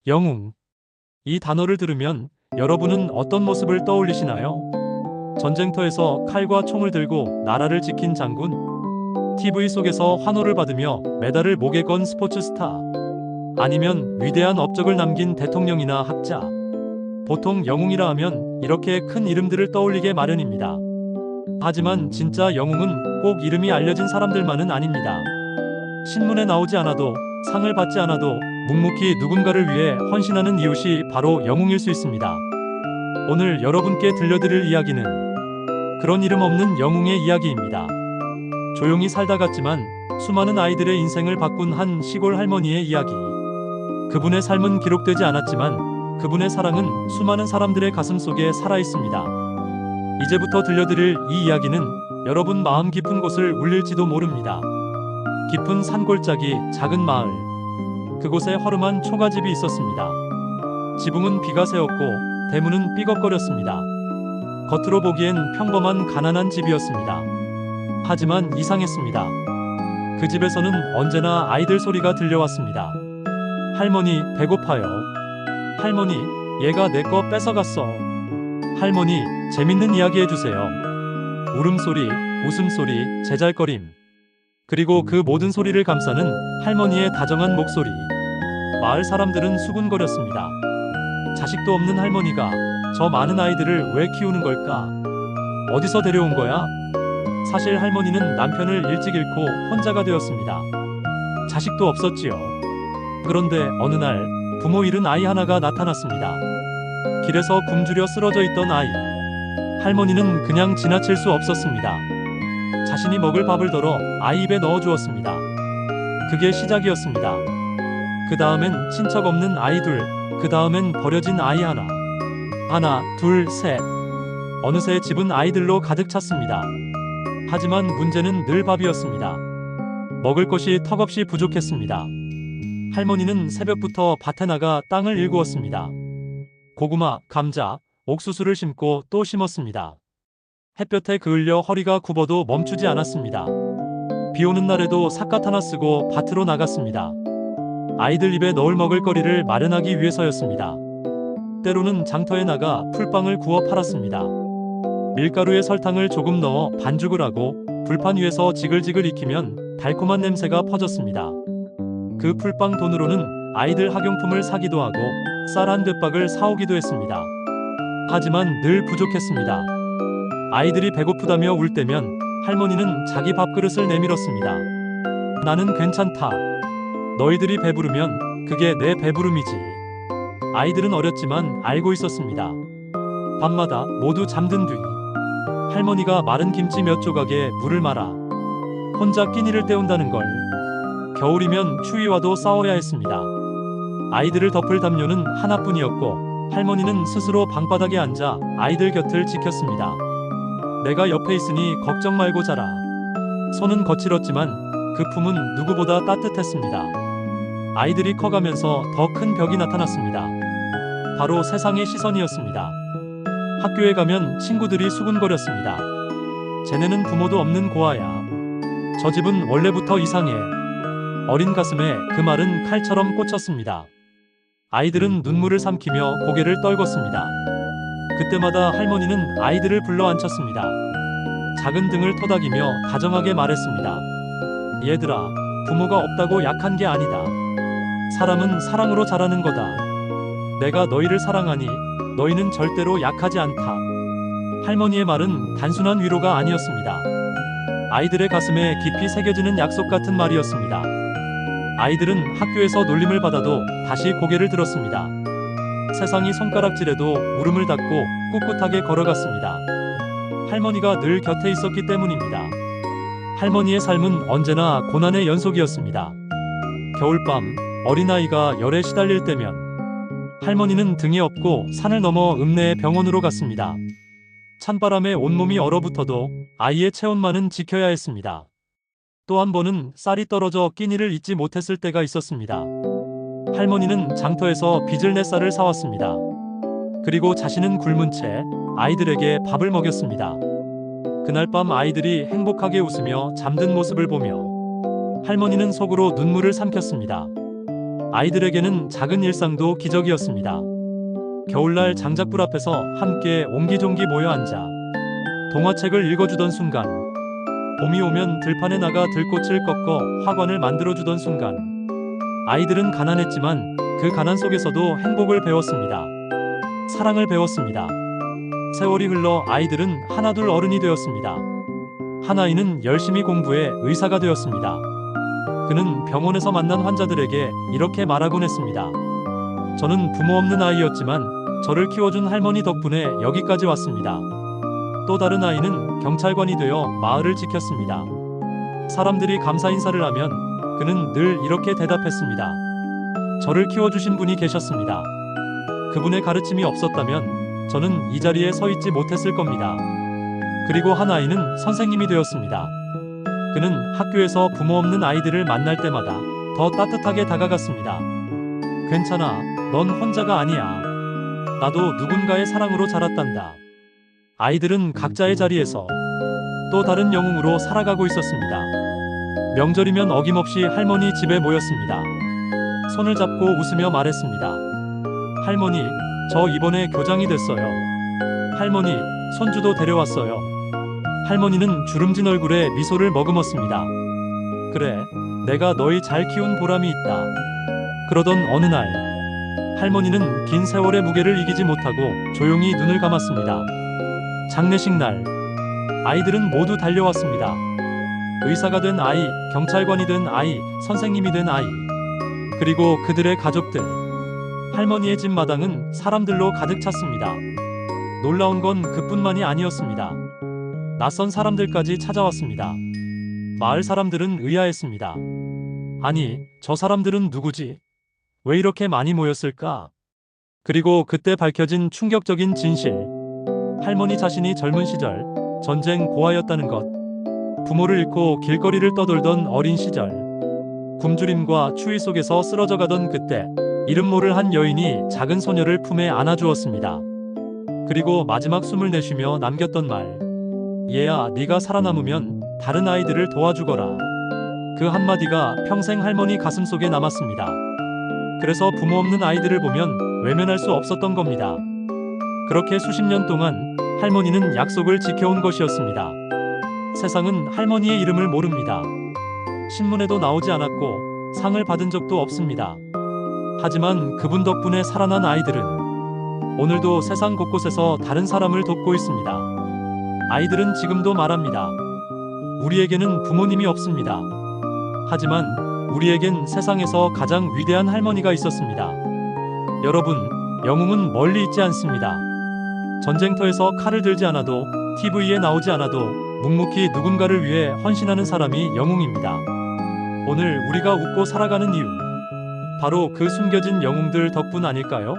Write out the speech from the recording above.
영웅. 이 단어를 들으면 여러분은 어떤 모습을 떠올리시나요? 전쟁터에서 칼과 총을 들고 나라를 지킨 장군? TV 속에서 환호를 받으며 메달을 목에 건 스포츠 스타? 아니면 위대한 업적을 남긴 대통령이나 학자? 보통 영웅이라 하면 이렇게 큰 이름들을 떠올리게 마련입니다. 하지만 진짜 영웅은 꼭 이름이 알려진 사람들만은 아닙니다. 신문에 나오지 않아도, 상을 받지 않아도 묵묵히 누군가를 위해 헌신하는 이웃이 바로 영웅일 수 있습니다. 오늘 여러분께 들려드릴 이야기는 그런 이름 없는 영웅의 이야기입니다. 조용히 살다 갔지만 수많은 아이들의 인생을 바꾼 한 시골 할머니의 이야기. 그분의 삶은 기록되지 않았지만 그분의 사랑은 수많은 사람들의 가슴 속에 살아 있습니다. 이제부터 들려드릴 이 이야기는 여러분 마음 깊은 곳을 울릴지도 모릅니다. 깊은 산골짜기 작은 마을. 그곳에 허름한 초가집이 있었습니다. 지붕은 비가 새었고 대문은 삐걱거렸습니다. 겉으로 보기엔 평범한 가난한 집이었습니다. 하지만 이상했습니다. 그 집에서는 언제나 아이들 소리가 들려왔습니다. 할머니, 배고파요. 할머니, 얘가 내 거 뺏어갔어. 할머니, 재밌는 이야기 해주세요. 울음소리, 웃음소리, 제잘거림. 그리고 그 모든 소리를 감싸는 할머니의 다정한 목소리. 마을 사람들은 수군거렸습니다. 자식도 없는 할머니가 저 많은 아이들을 왜 키우는 걸까? 어디서 데려온 거야? 사실 할머니는 남편을 일찍 잃고 혼자가 되었습니다. 자식도 없었지요. 그런데 어느 날 부모 잃은 아이 하나가 나타났습니다. 길에서 굶주려 쓰러져 있던 아이. 할머니는 그냥 지나칠 수 없었습니다. 자신이 먹을 밥을 덜어 아이 입에 넣어 주었습니다. 그게 시작이었습니다. 그 다음엔 친척 없는 아이 둘, 그 다음엔 버려진 아이 하나. 하나, 둘, 셋. 어느새 집은 아이들로 가득 찼습니다. 하지만 문제는 늘 밥이었습니다. 먹을 것이 턱없이 부족했습니다. 할머니는 새벽부터 밭에 나가 땅을 일구었습니다. 고구마, 감자, 옥수수를 심고 또 심었습니다. 햇볕에 그을려 허리가 굽어도 멈추지 않았습니다. 비 오는 날에도 삿갓 하나 쓰고 밭으로 나갔습니다. 아이들 입에 넣을 먹을거리를 마련하기 위해서였습니다. 때로는 장터에 나가 풀빵을 구워 팔았습니다. 밀가루에 설탕을 조금 넣어 반죽을 하고 불판 위에서 지글지글 익히면 달콤한 냄새가 퍼졌습니다. 그 풀빵 돈으로는 아이들 학용품을 사기도 하고 쌀 한 볏박을 사오기도 했습니다. 하지만 늘 부족했습니다. 아이들이 배고프다며 울 때면 할머니는 자기 밥그릇을 내밀었습니다. 나는 괜찮다. 너희들이 배부르면 그게 내 배부름이지. 아이들은 어렸지만 알고 있었습니다. 밤마다 모두 잠든 뒤 할머니가 마른 김치 몇 조각에 물을 말아 혼자 끼니를 때운다는 걸. 겨울이면 추위와도 싸워야 했습니다. 아이들을 덮을 담요는 하나뿐이었고 할머니는 스스로 방바닥에 앉아 아이들 곁을 지켰습니다. 내가 옆에 있으니 걱정 말고 자라. 손은 거칠었지만 그 품은 누구보다 따뜻했습니다. 아이들이 커가면서 더 큰 벽이 나타났습니다. 바로 세상의 시선이었습니다. 학교에 가면 친구들이 수군거렸습니다. 쟤네는 부모도 없는 고아야. 저 집은 원래부터 이상해. 어린 가슴에 그 말은 칼처럼 꽂혔습니다. 아이들은 눈물을 삼키며 고개를 떨궜습니다. 그때마다 할머니는 아이들을 불러 앉혔습니다. 작은 등을 토닥이며 다정하게 말했습니다. 얘들아, 부모가 없다고 약한 게 아니다. 사람은 사랑으로 자라는 거다. 내가 너희를 사랑하니 너희는 절대로 약하지 않다. 할머니의 말은 단순한 위로가 아니었습니다. 아이들의 가슴에 깊이 새겨지는 약속 같은 말이었습니다. 아이들은 학교에서 놀림을 받아도 다시 고개를 들었습니다. 세상이 손가락질해도 울음을 닫고 꿋꿋하게 걸어갔습니다. 할머니가 늘 곁에 있었기 때문입니다. 할머니의 삶은 언제나 고난의 연속이었습니다. 겨울밤, 어린아이가 열에 시달릴 때면 할머니는 등에 업고 산을 넘어 읍내의 병원으로 갔습니다. 찬바람에 온몸이 얼어붙어도 아이의 체온만은 지켜야 했습니다. 또 한 번은 쌀이 떨어져 끼니를 잊지 못했을 때가 있었습니다. 할머니는 장터에서 빚을 내 쌀을 사왔습니다. 그리고 자신은 굶은 채 아이들에게 밥을 먹였습니다. 그날 밤 아이들이 행복하게 웃으며 잠든 모습을 보며 할머니는 속으로 눈물을 삼켰습니다. 아이들에게는 작은 일상도 기적이었습니다. 겨울날 장작불 앞에서 함께 옹기종기 모여 앉아 동화책을 읽어주던 순간, 봄이 오면 들판에 나가 들꽃을 꺾어 화관을 만들어주던 순간, 아이들은 가난했지만 그 가난 속에서도 행복을 배웠습니다. 사랑을 배웠습니다. 세월이 흘러 아이들은 하나둘 어른이 되었습니다. 한 아이는 열심히 공부해 의사가 되었습니다. 그는 병원에서 만난 환자들에게 이렇게 말하곤 했습니다. 저는 부모 없는 아이였지만 저를 키워준 할머니 덕분에 여기까지 왔습니다. 또 다른 아이는 경찰관이 되어 마을을 지켰습니다. 사람들이 감사 인사를 하면 그는 늘 이렇게 대답했습니다. 저를 키워주신 분이 계셨습니다. 그분의 가르침이 없었다면 저는 이 자리에 서 있지 못했을 겁니다. 그리고 한 아이는 선생님이 되었습니다. 그는 학교에서 부모 없는 아이들을 만날 때마다 더 따뜻하게 다가갔습니다. 괜찮아, 넌 혼자가 아니야. 나도 누군가의 사랑으로 자랐단다. 아이들은 각자의 자리에서 또 다른 영웅으로 살아가고 있었습니다. 명절이면 어김없이 할머니 집에 모였습니다. 손을 잡고 웃으며 말했습니다. 할머니, 저 이번에 교장이 됐어요. 할머니, 손주도 데려왔어요. 할머니는 주름진 얼굴에 미소를 머금었습니다. 그래, 내가 너희 잘 키운 보람이 있다. 그러던 어느 날, 할머니는 긴 세월의 무게를 이기지 못하고 조용히 눈을 감았습니다. 장례식 날, 아이들은 모두 달려왔습니다. 의사가 된 아이, 경찰관이 된 아이, 선생님이 된 아이, 그리고 그들의 가족들. 할머니의 집 마당은 사람들로 가득 찼습니다. 놀라운 건 그뿐만이 아니었습니다. 낯선 사람들까지 찾아왔습니다. 마을 사람들은 의아했습니다. 아니, 저 사람들은 누구지? 왜 이렇게 많이 모였을까? 그리고 그때 밝혀진 충격적인 진실. 할머니 자신이 젊은 시절 전쟁 고아였다는 것. 부모를 잃고 길거리를 떠돌던 어린 시절. 굶주림과 추위 속에서 쓰러져 가던 그때 이름 모를 한 여인이 작은 소녀를 품에 안아주었습니다. 그리고 마지막 숨을 내쉬며 남겼던 말. 얘야, 네가 살아남으면 다른 아이들을 도와주거라. 그 한마디가 평생 할머니 가슴속에 남았습니다. 그래서 부모 없는 아이들을 보면 외면할 수 없었던 겁니다. 그렇게 수십 년 동안 할머니는 약속을 지켜온 것이었습니다. 세상은 할머니의 이름을 모릅니다. 신문에도 나오지 않았고 상을 받은 적도 없습니다. 하지만 그분 덕분에 살아난 아이들은 오늘도 세상 곳곳에서 다른 사람을 돕고 있습니다. 아이들은 지금도 말합니다. 우리에게는 부모님이 없습니다. 하지만 우리에겐 세상에서 가장 위대한 할머니가 있었습니다. 여러분, 영웅은 멀리 있지 않습니다. 전쟁터에서 칼을 들지 않아도, TV에 나오지 않아도 묵묵히 누군가를 위해 헌신하는 사람이 영웅입니다. 오늘 우리가 웃고 살아가는 이유, 바로 그 숨겨진 영웅들 덕분 아닐까요?